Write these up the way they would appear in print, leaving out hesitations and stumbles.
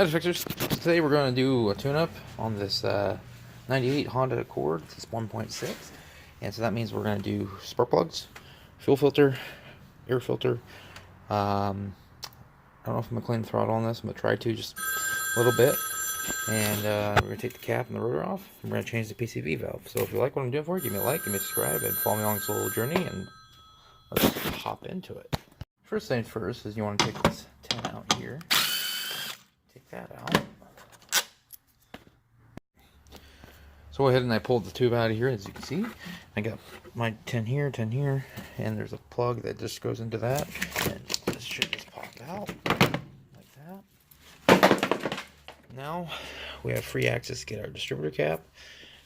Hi Fixers. Today we're going to do a tune-up on this 98 Honda Accord. It's 1.6, and so that means we're going to do spark plugs, fuel filter, air filter. I don't know if I'm going to clean the throttle on this. I'm going to try to just a little bit, and we're going to take the cap and the rotor off. And we're going to change the PCV valve. So if you like what I'm doing for you, give me a like, give me a subscribe, and follow me along this little journey, and let's hop into it. First things first is you want to take this 10 out here. Take that out. So go ahead and I pulled the tube out of here, as you can see. I got my 10 here, and there's a plug that just goes into that. And this should just pop out like that. Now we have free access to get our distributor cap.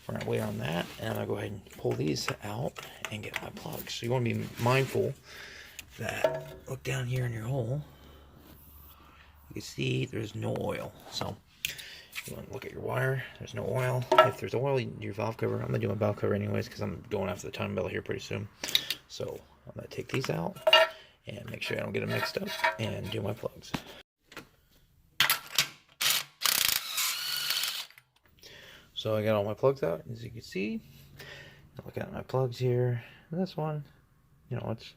We're going to wait on that, and I'm going to go ahead and pull these out and get my plugs. So you want to be mindful that, look down here in your hole, you can see there's no oil. So you want to look at your wire, there's no oil. If there's oil, you can do your valve cover. I'm going to do my valve cover anyways because I'm going after the timing belt here pretty soon. So I'm going to take these out and make sure I don't get them mixed up and do my plugs. So I got all my plugs out, as you can see. Look at my plugs here. And this one, you know, it's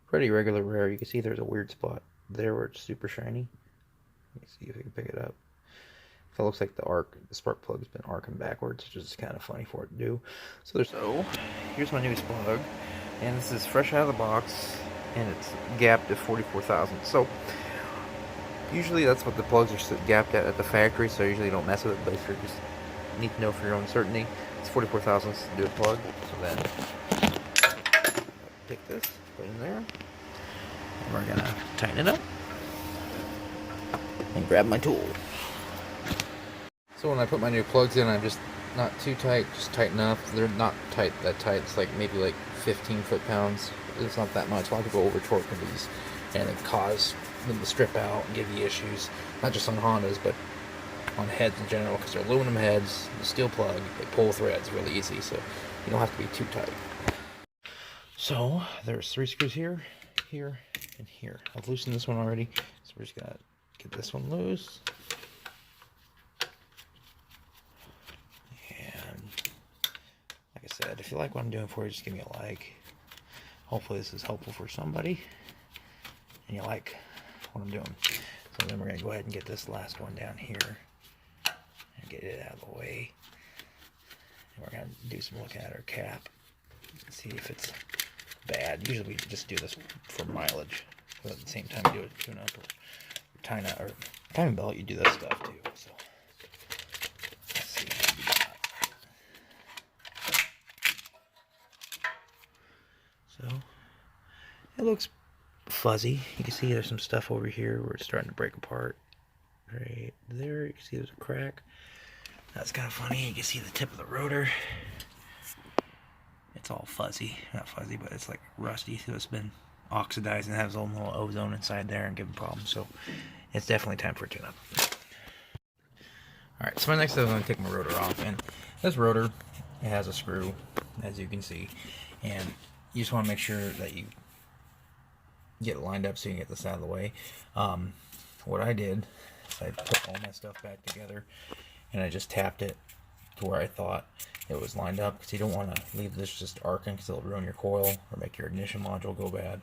pretty regular rare. You can see there's a weird spot there where it's super shiny. Let me see if I can pick it up. It looks like the spark plug's been arcing backwards, which is kind of funny for it to do. So here's my newest plug, and this is fresh out of the box, and it's gapped at 44,000. So usually that's what the plugs are gapped at the factory, so usually you don't mess with it, but if you just need to know for your own certainty, it's 44,000 to do a plug. So then take this, put it in there, and we're gonna tighten it up and grab my tool. So when I put my new plugs in, I'm just not too tight, just tight enough. They're not that tight. It's like maybe like 15 foot-pounds. It's not that much. A lot of people over torque these, and it cause them to strip out and give you issues, not just on Hondas, but on heads in general, because they're aluminum heads, the steel plug, they pull threads really easy, so you don't have to be too tight. So there's 3 screws here, here, and here. I've loosened this one already, so we're just gonna get this one loose. And like I said, if you like what I'm doing for you, just give me a like. Hopefully this is helpful for somebody, and you like what I'm doing. So then we're gonna go ahead and get this last one down here and get it out of the way. And we're gonna do some looking at our cap and see if it's bad. Usually we just do this for mileage, but at the same time you do a tune-up or timing belt, you do that stuff too. So let's see what we got. So it looks fuzzy. You can see there's some stuff over here where it's starting to break apart. Right there, you can see there's a crack. That's kind of funny. You can see the tip of the rotor. It's all fuzzy. Not fuzzy, but it's like rusty, so it's been oxidized and has a little ozone inside there and giving problems. So it's definitely time for a tune-up. Alright, so my next step is going to take my rotor off. And this rotor, it has a screw, as you can see. And you just want to make sure that you get it lined up so you can get this out of the way. What I did is I put all my stuff back together and I just tapped it to where I thought it was lined up, because you don't want to leave this just arcing because it'll ruin your coil or make your ignition module go bad.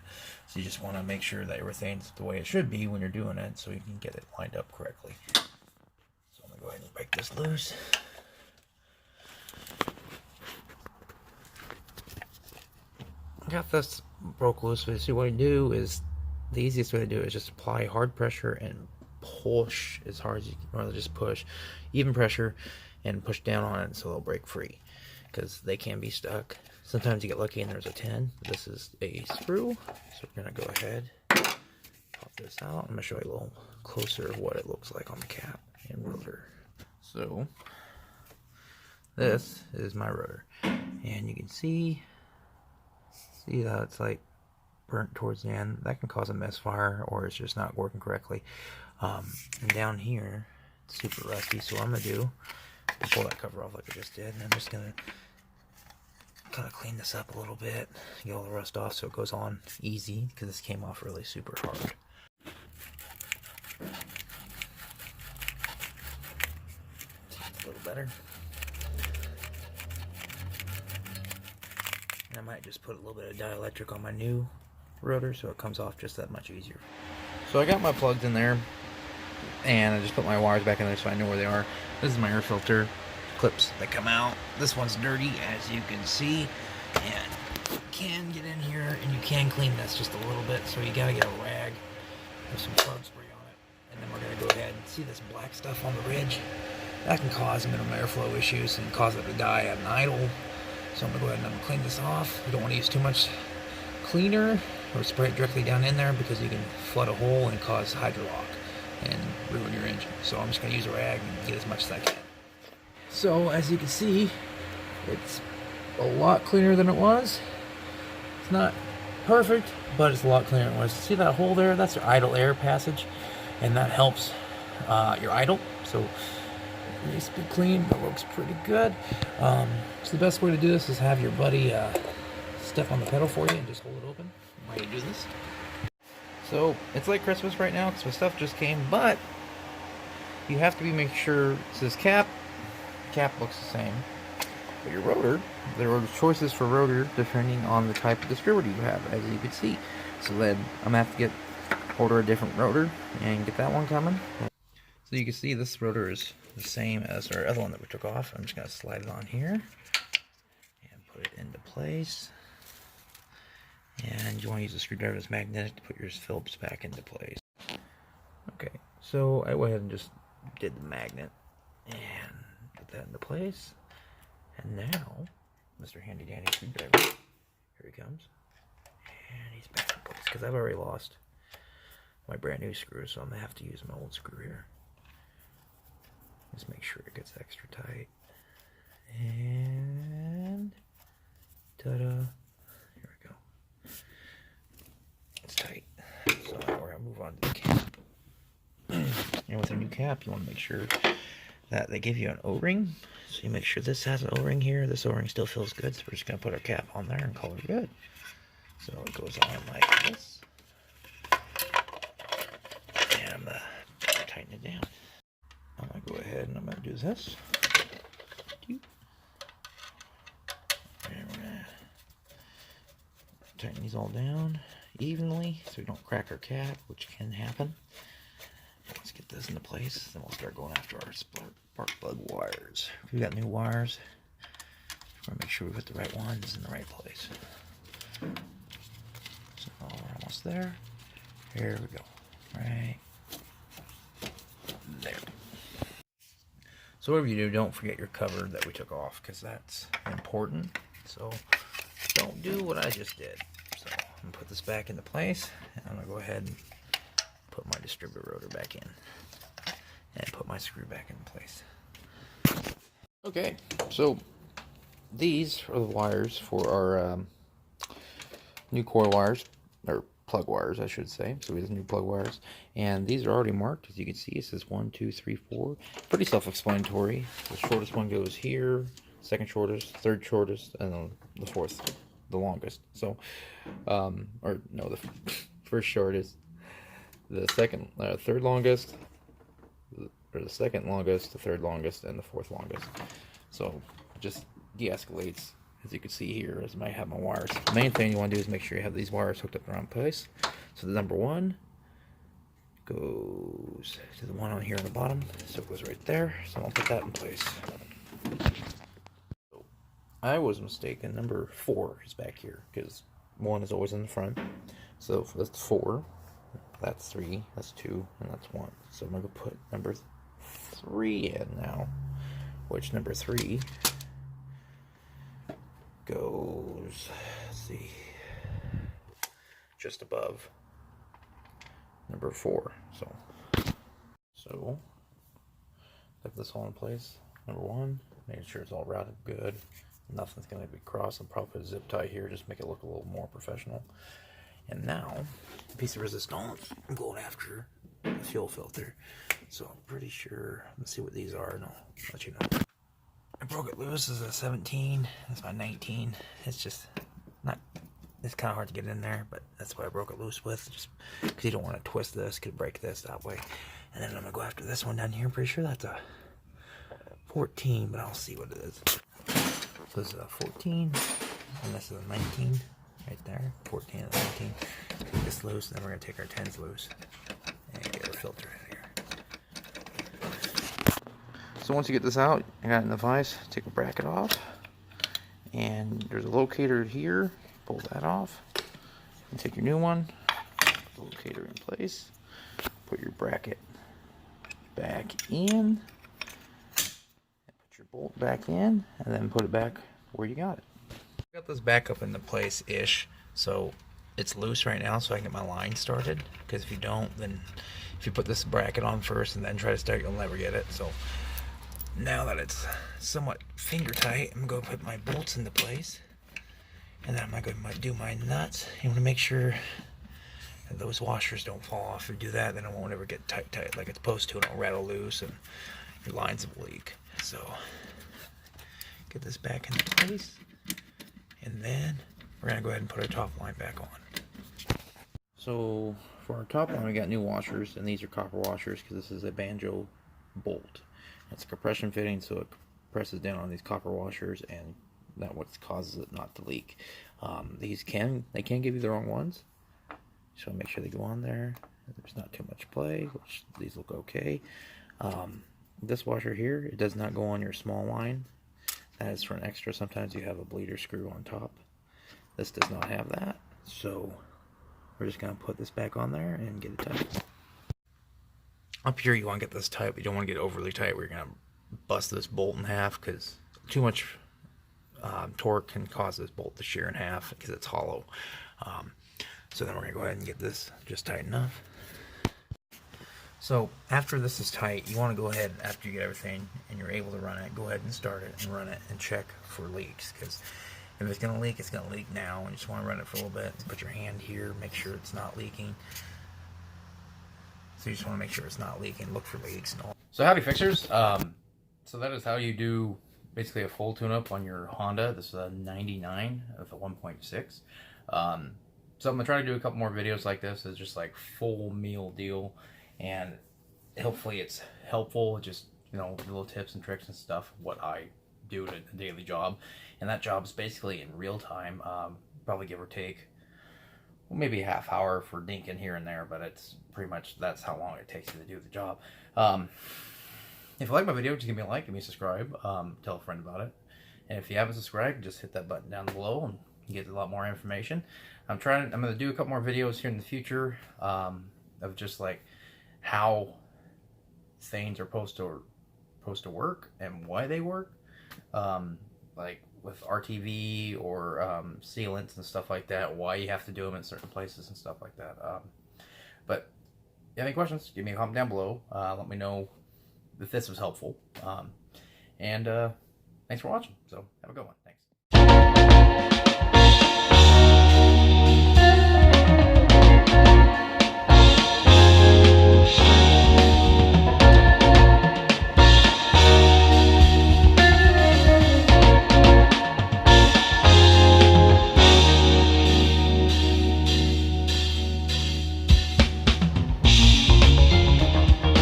So you just want to make sure that everything's the way it should be when you're doing it, so you can get it lined up correctly. So I'm going to go ahead and break this loose. I got this broke loose, but see what I do is, the easiest way to do it is just apply hard pressure and push as hard as you can, rather just push even pressure and push down on it so they'll break free, because they can be stuck. Sometimes you get lucky and there's a 10. This is a screw, so we're gonna go ahead, pop this out. I'm gonna show you a little closer of what it looks like on the cap and rotor. So this is my rotor, and you can see how it's like burnt towards the end. That can cause a misfire, or it's just not working correctly. And down here it's super rusty, so what I'm gonna do, I'll pull that cover off like I just did, and I'm just gonna kind of clean this up a little bit, get all the rust off so it goes on easy, because this came off really super hard. better. And I might just put a little bit of dielectric on my new rotor so it comes off just that much easier. So I got my plugs in there, and I just put my wires back in there so I know where they are. This is my air filter clips that come out. This one's dirty, as you can see, and you can get in here and you can clean this just a little bit, so you gotta get a rag with some plug spray on it. And then we're gonna go ahead and see this black stuff on the ridge. That can cause minimum airflow issues and cause it to die at an idle. So I'm gonna go ahead and clean this off. We don't want to use too much cleaner or spray it directly down in there because you can flood a hole and cause hydrolock and ruin your engine. So I'm just going to use a rag and get as much as I can. So as you can see, it's a lot cleaner than it was. It's not perfect, but it's a lot cleaner than it was. See that hole there? That's your idle air passage, and that helps your idle. So it needs to be clean, but looks pretty good. So the best way to do this is have your buddy step on the pedal for you and just hold it open while you do this. So it's like Christmas right now because my stuff just came, but you have to make sure it says cap looks the same. But your rotor, there are choices for rotor depending on the type of distributor you have, as you can see. So then I'm gonna have to order a different rotor and get that one coming. So you can see this rotor is the same as our other one that we took off. I'm just gonna slide it on here and put it into place. And you want to use a screwdriver that's magnetic to put your Phillips back into place. Okay, so I went ahead and just did the magnet and put that into place. And now, Mr. Handy Dandy Screwdriver, here he comes. And he's back in place because I've already lost my brand new screw, so I'm going to have to use my old screw here. Just make sure it gets extra tight. And ta-da! It's tight. So now we're going to move on to the cap. And with a new cap, you want to make sure that they give you an O-ring. So you make sure this has an O-ring here. This O-ring still feels good, so we're just going to put our cap on there and call it good. So it goes on like this. And I'm going to tighten it down. I'm going to go ahead and I'm going to do this. And we're going to tighten these all down evenly so we don't crack our cap, which can happen. Let's get this into place, then we'll start going after our spark plug wires. We've got new wires. We're going to make sure we put the right ones in the right place. So we're almost there. Here we go. Right there. So whatever you do, don't forget your cover that we took off, because that's important. So don't do what I just did. So I'm going to put this back into place, and I'm going to go ahead and put my distributor rotor back in and put my screw back in place. Okay, so these are the wires for our new coil wires, or plug wires I should say. So we have new plug wires, and these are already marked. As you can see, it says 1, 2, 3, 4. Pretty self-explanatory. The shortest one goes here, second shortest, third shortest, and then the fourth, the longest. So or no, the first shortest, the second third longest, or the second longest, the third longest, and the fourth longest. So just de-escalates, as you can see here, as I have my wires. The main thing you want to do is make sure you have these wires hooked up in the wrong place. So the number 1 goes to the one on here on the bottom, so it goes right there. So I'll put that in place. So I was mistaken. Number 4 is back here because 1 is always in the front. So that's 4. That's 3, that's 2, and that's 1. So I'm going to put number 3 in now, which number 3 goes, let's see, just above number 4. So put this all in place. Number 1, making sure it's all routed good. Nothing's going to be crossed. I'll probably put a zip tie here, just make it look a little more professional. And now, a piece of resistance, I'm going after the fuel filter. So I'm pretty sure, let's see what these are, and I'll let you know. I broke it loose as a 17, that's my 19. It's just not, it's kind of hard to get in there, but that's what I broke it loose with, just because you don't want to twist this, could break this that way. And then I'm going to go after this one down here. I'm pretty sure that's a 14, but I'll see what it is. So this is a 14, and this is a 19 right there. 14 and 19. Take this loose, and then we're going to take our 10s loose and get our filter in here. So once you get this out, I got it in the vise, take a bracket off, and there's a locator here. Pull that off, and take your new one, put the locator in place, put your bracket back in, put your bolt back in, and then put it back where you got it. Got this back up into place-ish, so it's loose right now, so I can get my line started, because if you don't, then if you put this bracket on first and then try to start, you'll never get it. So now that it's somewhat finger tight, I'm going to put my bolts into place, and then I'm going to do my nuts. You want to make sure that those washers don't fall off. If you do that, then it won't ever get tight like it's supposed to, and it'll rattle loose and your lines will leak. So get this back into place, and then we're going to go ahead and put our top line back on. So for our top line, we got new washers, and these are copper washers because this is a banjo bolt. It's a compression fitting, so it presses down on these copper washers, and that's what causes it not to leak. They can give you the wrong ones, so make sure they go on there. There's not too much play, which these look okay. This washer here, it does not go on your small line. That is for an extra. Sometimes you have a bleeder screw on top. This does not have that, so we're just going to put this back on there and get it tight. Up here you want to get this tight, but you don't want to get overly tight where you're going to bust this bolt in half, because too much torque can cause this bolt to shear in half because it's hollow. So then we're going to go ahead and get this just tight enough. So after this is tight, you want to go ahead, after you get everything and you're able to run it, go ahead and start it and run it and check for leaks, because if it's going to leak, it's going to leak now, and you just want to run it for a little bit. Put your hand here, make sure it's not leaking. So you just want to make sure it's not leaking, look for leaks and all. So howdy fixers, so that is how you do basically a full tune-up on your Honda. This is a 99 with a 1.6. So I'm going to try to do a couple more videos like this. It's just like full meal deal, and hopefully it's helpful, just, you know, little tips and tricks and stuff, what I do in a daily job. And that job is basically in real time, probably give or take, well, maybe a half hour for dinking here and there, but it's pretty much, that's how long it takes you to do the job. If you like my video, just give me a like, give me a subscribe, tell a friend about it. And if you haven't subscribed, just hit that button down below and get a lot more information. I'm going to do a couple more videos here in the future of just like how things are supposed to work and why they work, like with RTV or sealants and stuff like that, why you have to do them in certain places and stuff like that. But if you have any questions, give me a comment down below. Let me know if this was helpful. And thanks for watching. So have a good one.